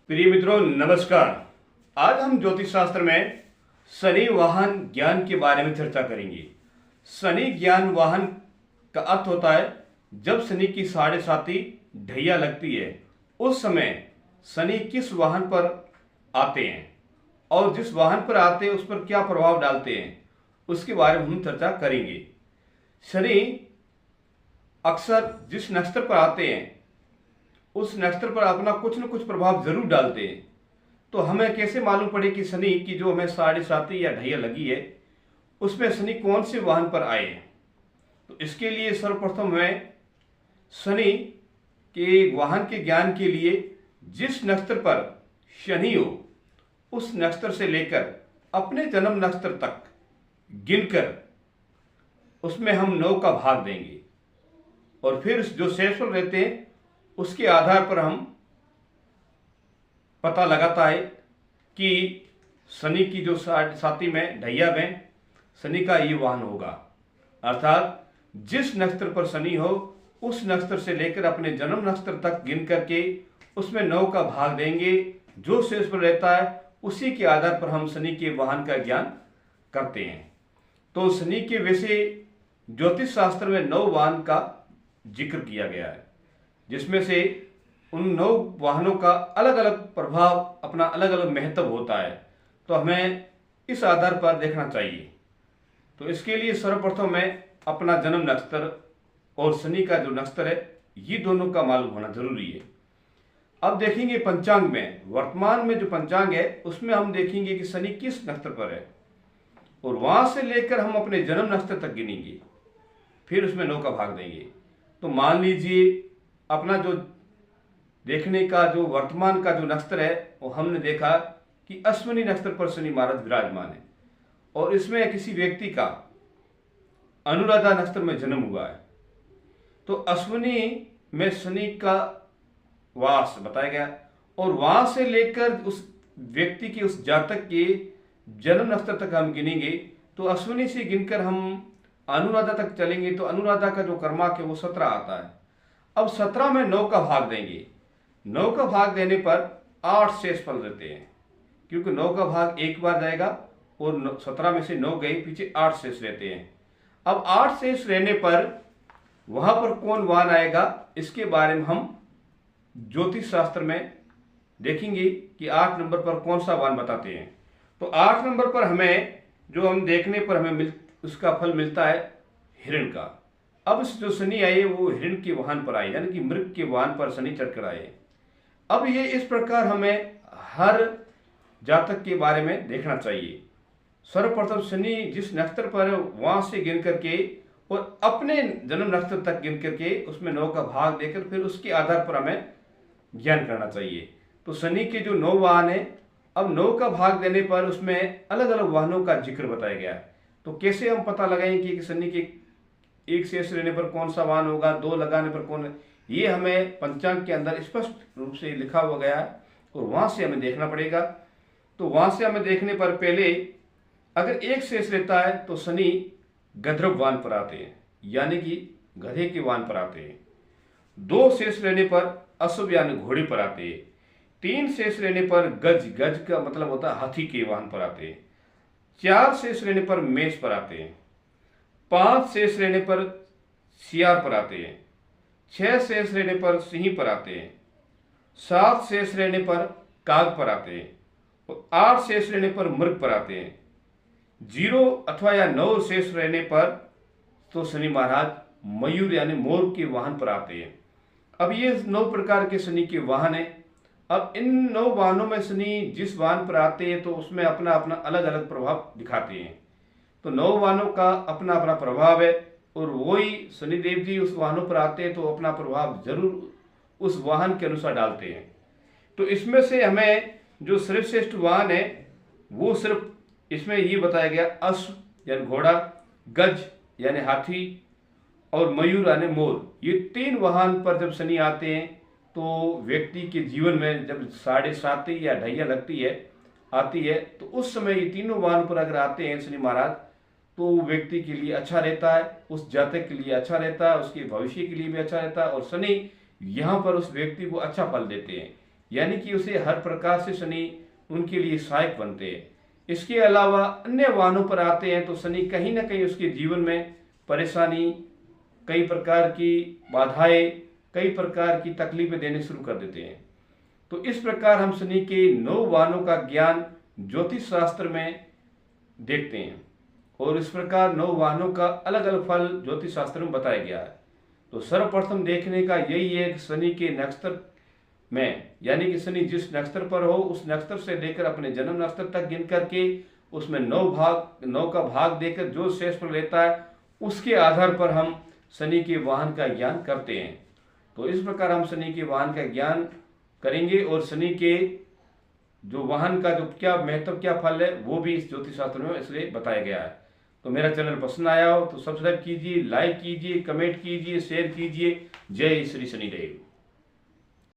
प्रिय मित्रों, नमस्कार। आज हम ज्योतिष शास्त्र में शनि वाहन ज्ञान के बारे में चर्चा करेंगे। शनि ज्ञान वाहन का अर्थ होता है जब शनि की साढ़े साती ढैया लगती है उस समय शनि किस वाहन पर आते हैं और जिस वाहन पर आते हैं उस पर क्या प्रभाव डालते हैं उसके बारे में हम चर्चा करेंगे। शनि अक्सर जिस नक्षत्र पर आते हैं उस नक्षत्र पर अपना कुछ न कुछ प्रभाव जरूर डालते हैं। तो हमें कैसे मालूम पड़े कि शनि की जो हमें साढ़े साती या ढैया लगी है उसमें शनि कौन से वाहन पर आए हैं? तो इसके लिए सर्वप्रथम हमें शनि के वाहन के ज्ञान के लिए जिस नक्षत्र पर शनि हो उस नक्षत्र से लेकर अपने जन्म नक्षत्र तक गिनकर उसमें हम 9 का भाग देंगे और फिर जो शेषफल रहते हैं उसके आधार पर हम पता लगाता है कि शनि की जो साढ़े साती में ढैया में शनि का ये वाहन होगा। अर्थात जिस नक्षत्र पर शनि हो उस नक्षत्र से लेकर अपने जन्म नक्षत्र तक गिन करके उसमें 9 का भाग देंगे। जो शेषफल रहता है उसी के आधार पर हम शनि के वाहन का ज्ञान करते हैं। तो शनि के वैसे ज्योतिष शास्त्र में 9 वाहन का जिक्र किया गया है, जिसमें से उन 9 वाहनों का अलग अलग प्रभाव, अपना अलग अलग महत्व होता है। तो हमें इस आधार पर देखना चाहिए। तो इसके लिए सर्वप्रथम मैं अपना जन्म नक्षत्र और शनि का जो नक्षत्र है ये दोनों का मालूम होना जरूरी है। अब देखेंगे पंचांग में, वर्तमान में जो पंचांग है उसमें हम देखेंगे कि शनि किस नक्षत्र पर है और वहां से लेकर हम अपने जन्म नक्षत्र तक गिनेंगे, फिर उसमें 9 का भाग देंगे। तो मान लीजिए अपना जो देखने का जो वर्तमान का जो नक्षत्र है वो हमने देखा कि अश्विनी नक्षत्र पर शनि महाराज विराजमान है और इसमें किसी व्यक्ति का अनुराधा नक्षत्र में जन्म हुआ है। तो अश्विनी में शनि का वास बताया गया और वहां से लेकर उस व्यक्ति की, उस जातक के जन्म नक्षत्र तक हम गिनेंगे। तो अश्विनी से गिनकर हम अनुराधा तक चलेंगे तो अनुराधा का जो कर्माक है वो 17 आता है। अब 17 में 9 का भाग देंगे। 9 का भाग देने पर 8 शेषफल रहते हैं, क्योंकि 9 का भाग एक बार जाएगा और 17 में से 9 गए, पीछे 8 शेष रहते हैं। अब 8 शेष रहने पर वहां पर कौन वाहन आएगा इसके बारे में हम ज्योतिष शास्त्र में देखेंगे कि 8 नंबर पर कौन सा वाहन बताते हैं। तो 8 नंबर पर हमें जो हम देखने पर हमें उसका फल मिलता है हिरण का। अब जो शनि आए वो हिरण के वाहन पर आए, यानी कि मृग के वाहन पर शनि चढ़कर आए। अब ये इस प्रकार हमें हर जातक के बारे में देखना चाहिए। सर्वप्रथम शनि जिस नक्षत्र पर वहां से गिन करके और अपने जन्म नक्षत्र तक गिन करके उसमें 9 का भाग देकर फिर उसके आधार पर हमें ज्ञान करना चाहिए। तो शनि के जो 9 वाहन है, अब 9 का भाग देने पर उसमें अलग अलग वाहनों का जिक्र बताया गया है। तो कैसे हम पता लगाएंगे कि शनि के एक शेष रहने पर कौन सा वाहन होगा, 2 लगाने पर कौन, ये हमें पंचांग के अंदर स्पष्ट रूप से लिखा हुआ गया है और वहां से हमें देखना पड़ेगा। तो वहां से हमें देखने पर पहले अगर एक शेष रहता है तो शनि गंधर्व वाहन पर आते हैं, यानी कि गधे के वाहन पर आते हैं। 2 शेष रहने पर अश्व यानी घोड़े पर आते हैं। 3 शेष रहने पर गज, गज का मतलब होता है हाथी के वाहन पर आते हैं। 4 शेष रहने पर मेष पर आते हैं। 5 शेष रहने पर सियार पर आते हैं। 6 शेष रहने पर सिंह पर आते हैं। 7 शेष रहने पर काग पर आते हैं और 8 शेष रहने पर मृग पर आते हैं। 0 अथवा या 9 शेष रहने पर तो शनि महाराज मयूर यानी मोर के वाहन पर आते हैं। अब ये 9 प्रकार के शनि के वाहन है। अब इन 9 वाहनों में शनि जिस वाहन पर आते हैं तो उसमें अपना अपना अलग अलग प्रभाव दिखाते हैं। तो 9 वाहनों का अपना अपना प्रभाव है और वही शनिदेव जी उस वाहनों पर आते हैं तो अपना प्रभाव जरूर उस वाहन के अनुसार डालते हैं। तो इसमें से हमें जो सर्वश्रेष्ठ वाहन है वो सिर्फ इसमें ये बताया गया, अश्व यानी घोड़ा, गज यानी हाथी और मयूर यानी मोर। ये 3 वाहन पर जब शनि आते हैं तो व्यक्ति के जीवन में जब साढ़े साती या ढैया लगती है, आती है, तो उस समय ये तीनों वाहन पर अगर आते हैं शनि महाराज तो व्यक्ति के लिए अच्छा रहता है, उस जातक के लिए अच्छा रहता है, उसके भविष्य के लिए भी अच्छा रहता है और शनि यहाँ पर उस व्यक्ति को अच्छा फल देते हैं। यानी कि उसे हर प्रकार से शनि उनके लिए सहायक बनते हैं। इसके अलावा अन्य वाहनों पर आते हैं तो शनि कहीं ना कहीं उसके जीवन में परेशानी, कई प्रकार की बाधाएं, कई प्रकार की तकलीफें देने शुरू कर देते हैं। तो इस प्रकार हम शनि के 9 वाहनों का ज्ञान ज्योतिष शास्त्र में देखते हैं और इस प्रकार 9 वाहनों का अलग अलग फल ज्योतिष शास्त्र में बताया गया है। तो सर्वप्रथम देखने का यही है कि शनि के नक्षत्र में, यानी कि शनि जिस नक्षत्र पर हो उस नक्षत्र से लेकर अपने जन्म नक्षत्र तक गिन करके उसमें 9 का भाग देकर जो शेषफल लेता है उसके आधार पर हम शनि के वाहन का ज्ञान करते हैं। तो इस प्रकार हम शनि के वाहन का ज्ञान करेंगे और शनि के जो वाहन का जो क्या महत्व, क्या फल है, वो भी इस ज्योतिष शास्त्र में इसलिए बताया गया है। तो मेरा चैनल पसंद आया हो तो सब्सक्राइब कीजिए, लाइक कीजिए, कमेंट कीजिए, शेयर कीजिए। जय श्री शनिदेव।